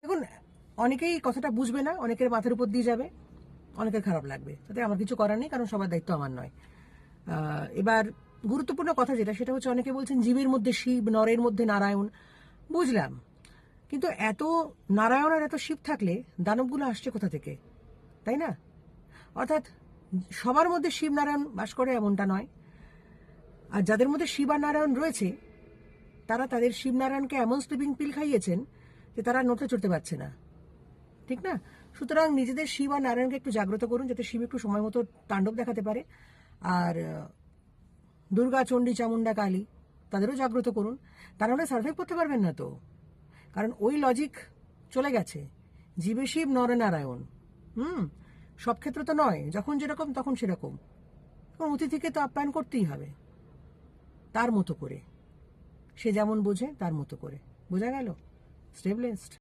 দেখুন, অনেকেই কথাটা বুঝবে না, অনেকের মাথার উপর দিয়ে যাবে, অনেকের খারাপ লাগবে, তাতে আমার কিছু করার নেই, কারণ সবার দায়িত্ব আমার নয়। এবার গুরুত্বপূর্ণ কথা যেটা, সেটা হচ্ছে অনেকে বলছেন জীবের মধ্যে শিব, নরের মধ্যে নারায়ণ। বুঝলাম, কিন্তু এত নারায়ণ আর এত শিব থাকলে দানবগুলো আসছে কোথা থেকে, তাই না? অর্থাৎ সবার মধ্যে শিব নারায়ণ বাস করে এমনটা নয়। আর যাদের মধ্যে শিব আর নারায়ণ রয়েছে, তারা তাদের শিব নারায়ণকে এমন স্লিপিং পিল খাইয়েছেন যে তারা নড়তে চড়তে পারছে না, ঠিক না? সুতরাং নিজেদের শিব আর নারায়ণকে একটু জাগ্রত করুন, যাতে শিব একটু সময় মতো তাণ্ডব দেখাতে পারে। আর দুর্গা, চণ্ডী, চামুন্ডা, কালী, তাদেরও জাগ্রত করুন। তারা হলে সার্ভাইভ করতে পারবেন না তো, কারণ ওই লজিক চলে গেছে। জীবে শিব, নরে নারায়ণ। সব ক্ষেত্রে তো নয়, যখন যেরকম তখন সেরকম। এবং অতিথিকে তো আপ্যায়ন করতেই হবে, তার মতো করে, সে যেমন বোঝে তার মতো করে। বোঝা গেল? Stay blessed.